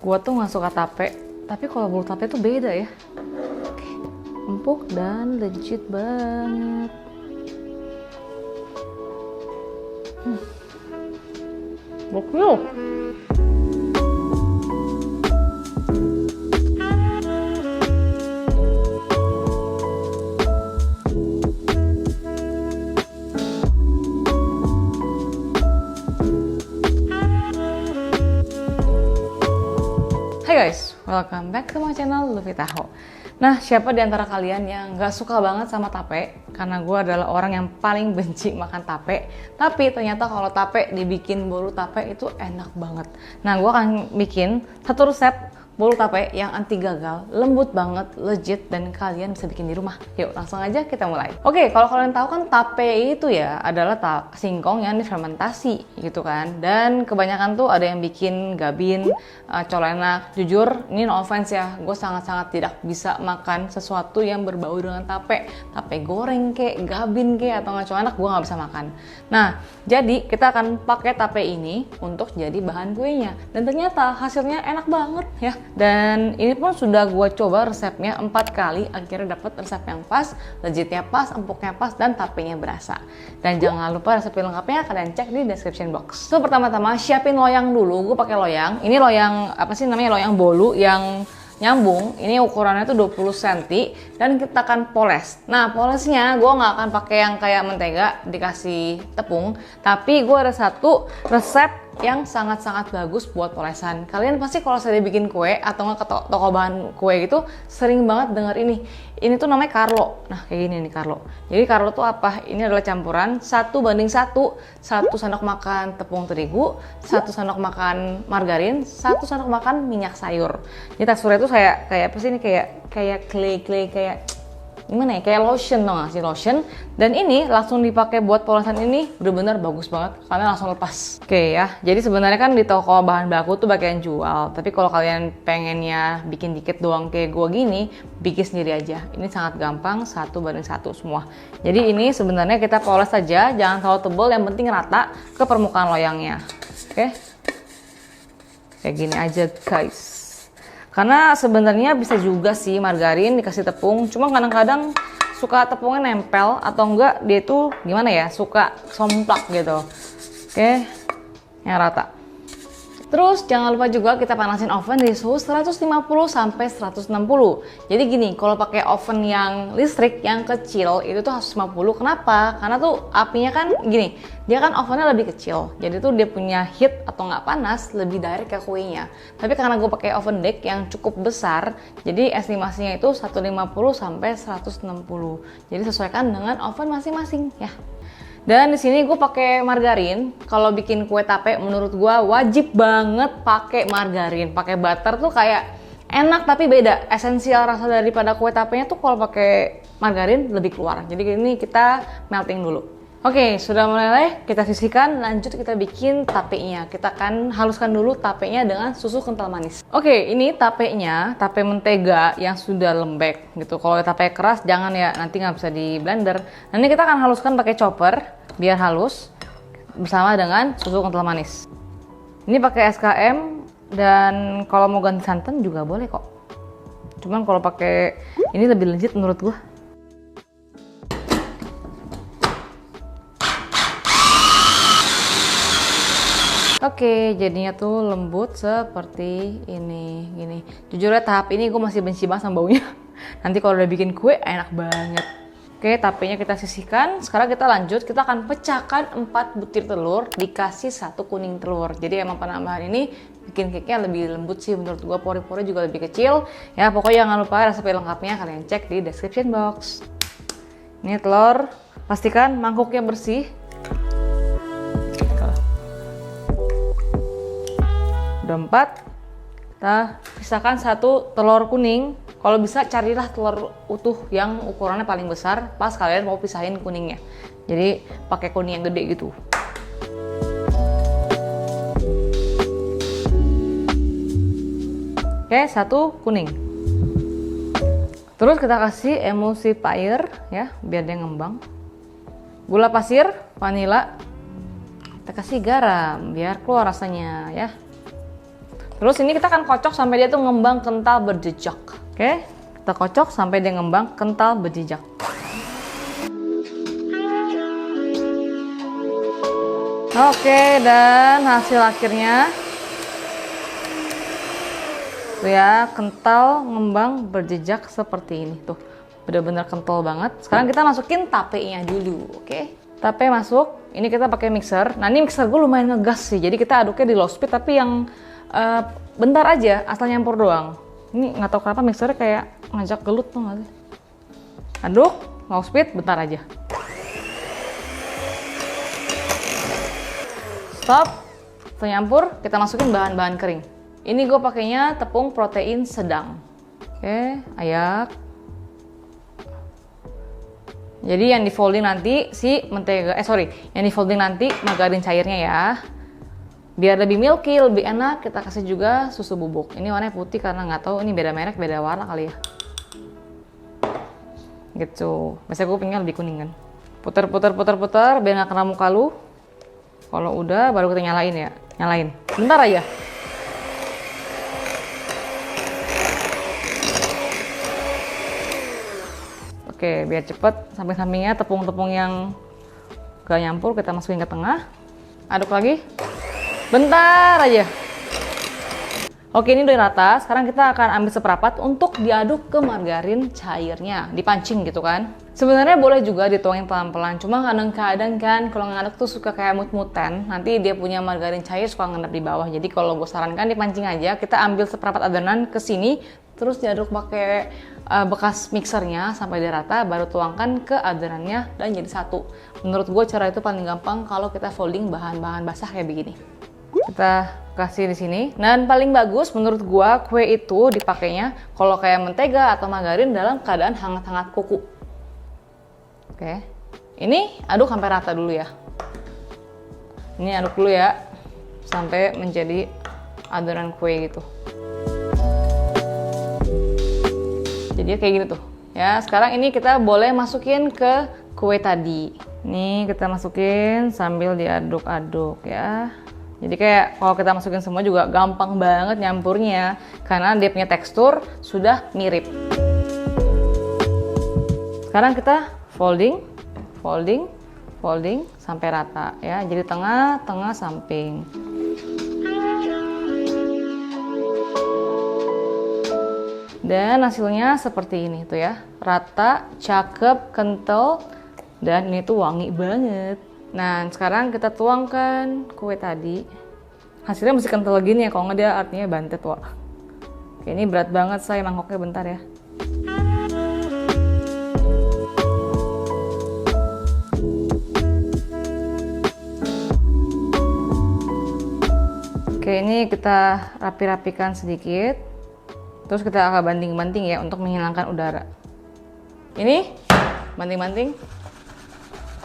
Gua tuh nggak suka tape, tapi kalau bolu tape tuh beda ya. Oke, empuk dan legit banget. Gokil. Hai guys, welcome back to my channel Luffy Taho. Nah, siapa di antara kalian yang gak suka banget sama tape? Karena gue adalah orang yang paling benci makan tape. Tapi ternyata kalau tape dibikin bolu tape itu enak banget. Nah, gue akan bikin satu resep bolu tape yang anti gagal, lembut banget, legit, dan kalian bisa bikin di rumah. Yuk, langsung aja kita mulai. Oke, kalau kalian tahu kan tape itu ya adalah singkong yang difermentasi gitu kan. Dan kebanyakan tuh ada yang bikin gabin, colenak. Jujur, ini no offense ya, gue sangat-sangat tidak bisa makan sesuatu yang berbau dengan tape. Tape goreng kek, gabin kek, atau nggak colenak, gue nggak bisa makan. Nah, jadi kita akan pakai tape ini untuk jadi bahan kuenya. Dan ternyata hasilnya enak banget ya. Dan ini pun sudah gue coba resepnya 4 kali, akhirnya dapat resep yang pas, legitnya pas, empuknya pas, dan tapenya berasa. Dan jangan lupa resep lengkapnya kalian cek di description box. So pertama-tama siapin loyang dulu, gue pakai loyang. Ini loyang apa sih namanya, loyang bolu yang nyambung. Ini ukurannya tuh 20 cm dan kita akan poles. Nah, polesnya gue nggak akan pakai yang kayak mentega dikasih tepung, tapi gue ada satu resep yang sangat-sangat bagus buat polesan. Kalian pasti kalau saya bikin kue atau nggak ke toko bahan kue gitu sering banget dengar ini. Ini tuh namanya Carlo. Nah, kayak gini nih Carlo. Jadi Carlo tuh apa? Ini adalah campuran 1:1, 1 sendok makan tepung terigu, 1 sendok makan margarin, 1 sendok makan minyak sayur. Ini teksturnya tuh kayak apa sih ini, kayak clay kayak gimana ya, kayak lotion, tau gak sih, lotion. Dan ini langsung dipakai buat polesan, ini bener-bener bagus banget karena langsung lepas. Oke ya, jadi sebenarnya kan di toko bahan baku tuh bagian jual, tapi kalau kalian pengennya bikin dikit doang kayak gua gini, bikin sendiri aja. Ini sangat gampang, 1:1 semua. Jadi ini sebenarnya kita poles saja, jangan terlalu tebal, yang penting rata ke permukaan loyangnya. Oke, kayak gini aja guys. Karena sebenarnya bisa juga sih margarin dikasih tepung, cuma kadang-kadang suka tepungnya nempel atau enggak dia itu gimana ya, suka somplak gitu. Oke, yang rata. Terus jangan lupa juga kita panasin oven di suhu 150 sampai 160. Jadi gini, kalau pakai oven yang listrik yang kecil itu tuh 150. Kenapa? Karena tuh apinya kan gini, dia kan ovennya lebih kecil. Jadi tuh dia punya heat atau nggak panas lebih direct ke kuenya. Tapi karena gue pakai oven deck yang cukup besar, jadi estimasinya itu 150 sampai 160. Jadi sesuaikan dengan oven masing-masing ya. Dan di sini gue pakai margarin. Kalau bikin kue tape menurut gue wajib banget pakai margarin. Pakai butter tuh kayak enak tapi beda. Esensial rasa daripada kue tapenya tuh kalau pakai margarin lebih keluar. Jadi ini kita melting dulu. Oke, sudah meleleh, kita sisihkan, lanjut kita bikin tapenya. Kita akan haluskan dulu tapenya dengan susu kental manis. Oke, ini tapenya, tape mentega yang sudah lembek gitu. Kalau tape keras jangan ya, nanti nggak bisa di blender. Nanti kita akan haluskan pakai chopper biar halus bersama dengan susu kental manis. Ini pakai SKM, dan kalau mau ganti santan juga boleh kok. Cuman kalau pakai ini lebih legit menurut gua. Oke, jadinya tuh lembut seperti ini, gini. Jujur ya, tahap ini gue masih benci banget sama baunya. Nanti kalau udah bikin kue enak banget. Oke, tapenya kita sisihkan. Sekarang kita lanjut, kita akan pecahkan 4 butir telur, dikasih 1 kuning telur. Jadi emang penambahan ini bikin cake-nya lebih lembut sih menurut gue, pori-pori juga lebih kecil. Ya pokoknya jangan lupa resep lengkapnya kalian cek di description box. Ini telur, pastikan mangkuknya bersih. Udah 4, kita pisahkan 1 telur kuning. Kalau bisa carilah telur utuh yang ukurannya paling besar pas kalian mau pisahin kuningnya. Jadi pakai kuning yang gede gitu. Oke, 1 kuning. Terus kita kasih emulsifier ya, biar dia ngembang. Gula pasir, vanila. Kita kasih garam biar keluar rasanya ya. Terus ini kita akan kocok sampai dia tuh ngembang kental berjejak. Oke, kita kocok sampai dia ngembang kental berjejak. Oke, dan hasil akhirnya tuh ya, kental, ngembang, berjejak seperti ini tuh. Bener-bener kental banget. Sekarang kita masukin tapenya dulu, oke? Tape masuk. Ini kita pakai mixer. Nah, ini mixer gue lumayan ngegas sih. Jadi kita aduknya di low speed, tapi yang bentar aja, asal nyampur doang. Ini nggak tahu kenapa mixernya kayak ngajak gelut tuh nggak sih? Aduk, low speed, bentar aja. Stop, nyampur, kita masukin bahan-bahan kering. Ini gue pakainya tepung protein sedang. Oke, ayak. Jadi yang di folding nanti si mentega, yang di folding nanti margarin cairnya ya. Biar lebih milky, lebih enak, kita kasih juga susu bubuk. Ini warnanya putih karena nggak tahu ini beda merek, beda warna kali ya. Gitu. Biasanya gue pengen lebih kuning kan. Putar biar nggak kena muka lu. Kalau udah baru kita nyalain ya. Nyalain. Bentar aja. Oke, biar cepet samping-sampingnya tepung-tepung yang gak nyampur kita masukin ke tengah. Aduk lagi. Bentar aja. Oke, ini udah rata. Sekarang kita akan ambil seperempat untuk diaduk ke margarin cairnya, dipancing gitu kan. Sebenarnya boleh juga dituangin pelan-pelan, cuma kadang-kadang kan kalau ngaduk tuh suka kayak mut-mutan, nanti dia punya margarin cair suka ngendap di bawah. Jadi kalau gue sarankan dipancing aja, kita ambil seperempat adonan ke sini, terus diaduk pakai bekas mixernya sampai dia rata, baru tuangkan ke adonannya dan jadi satu. Menurut gue cara itu paling gampang kalau kita folding bahan-bahan basah kayak begini. Kita kasih di sini. Dan paling bagus menurut gua kue itu dipakainya kalau kayak mentega atau margarin dalam keadaan hangat-hangat kuku. Oke. Ini aduk sampai rata dulu ya. Ini aduk dulu ya sampai menjadi adonan kue gitu. Jadi kayak gini tuh. Ya, sekarang ini kita boleh masukin ke kue tadi. Nih kita masukin sambil diaduk-aduk ya. Jadi kayak kalau kita masukin semua juga gampang banget nyampurnya karena dia punya tekstur sudah mirip. Sekarang kita folding sampai rata ya. Jadi tengah samping. Dan hasilnya seperti ini tuh ya. Rata, cakep, kental dan ini tuh wangi banget. Nah, sekarang kita tuangkan kue tadi. Hasilnya mesti kental gini ya, kalau nggak dia artinya bantet, wah. Oke, ini berat banget saya mangkoknya, bentar ya. Oke, ini kita rapi-rapikan sedikit. Terus kita akan banting-banting ya untuk menghilangkan udara. Ini banting-banting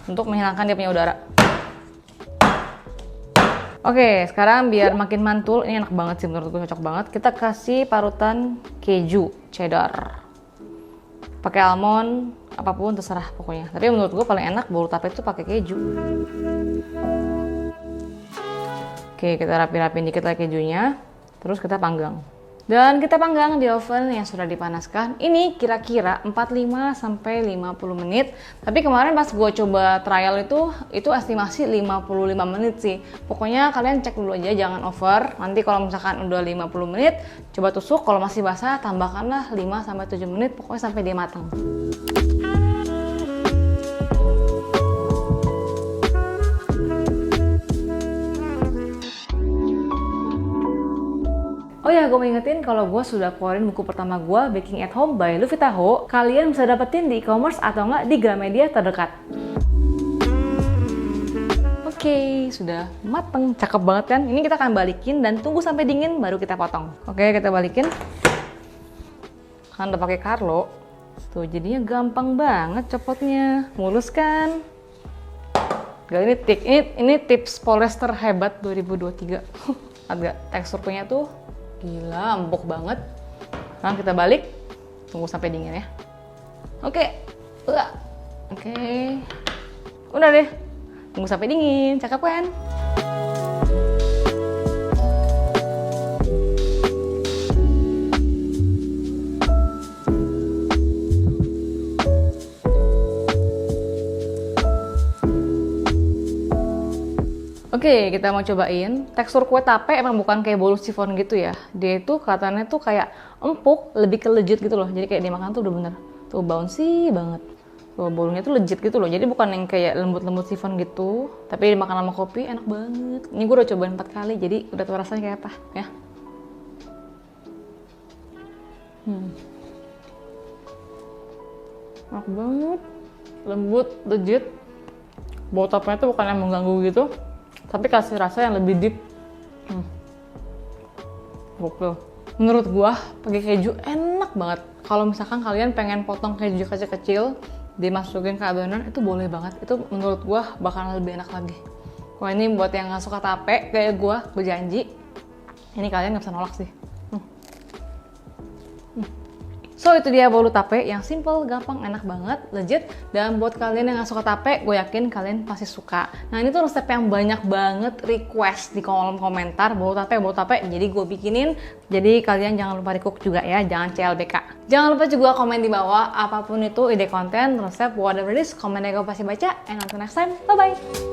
untuk menghilangkan dia punya udara. Oke, sekarang biar makin mantul, ini enak banget sih menurut gue, cocok banget. Kita kasih parutan keju cheddar. Pakai almond, apapun terserah pokoknya. Tapi menurut gue paling enak bolu tape itu pakai keju. Oke, kita rapi-rapin dikit lagi kejunya. Terus kita panggang. Dan kita panggang di oven yang sudah dipanaskan. Ini kira-kira 45-50 menit. Tapi kemarin pas gue coba trial itu estimasi 55 menit sih. Pokoknya kalian cek dulu aja, jangan over. Nanti kalau misalkan udah 50 menit, coba tusuk. Kalau masih basah, tambahkanlah 5-7 menit. Pokoknya sampai dia matang. Oh ya, gue mau ingetin kalau gue sudah keluarin buku pertama gue, Baking at Home by Luffy Taho. Kalian bisa dapetin di e-commerce atau enggak di Gramedia terdekat. Oke, sudah mateng, cakep banget kan? Ini kita akan balikin dan tunggu sampai dingin baru kita potong. Oke, kita balikin. Kan udah pakai Carlo. Tuh, jadinya gampang banget copotnya. Mulus kan? Gak, ini tips polyester hebat 2023. Agak tekstur punya tuh gila, empuk banget. Sekarang kita balik, tunggu sampai dingin ya. Oke, udah deh, tunggu sampai dingin, cakep kan? Oke, kita mau cobain. Tekstur kue tape emang bukan kayak bolu chiffon gitu ya. Dia itu kelihatannya tuh kayak empuk, lebih ke legit gitu loh. Jadi kayak dimakan tuh udah bener. Tuh bouncy banget. Tuh bolunya tuh legit gitu loh. Jadi bukan yang kayak lembut-lembut chiffon gitu. Tapi dimakan sama kopi enak banget. Ini gue udah cobain 4 kali, jadi udah tau rasanya kayak apa ya. Enak banget. Lembut, legit. Bau tapenya tuh bukan yang mengganggu gitu, tapi kasih rasa yang lebih deep. Gokil. Menurut gua pakai keju enak banget. Kalau misalkan kalian pengen potong keju kecil-kecil, dimasukin ke adonan, itu boleh banget. Itu menurut gua bakalan lebih enak lagi. Wah, ini buat yang nggak suka tape kayak gua janji, ini kalian nggak bisa nolak sih. So itu dia bolu tape yang simple, gampang, enak banget, legit. Dan buat kalian yang gak suka tape, gue yakin kalian pasti suka. Nah ini tuh resep yang banyak banget request di kolom komentar, bolu tape, jadi gue bikinin. Jadi kalian jangan lupa di-cook juga ya, jangan CLBK. Jangan lupa juga komen di bawah, apapun itu ide konten, resep, whatever it is, komen aja gue pasti baca. And until next time, bye-bye!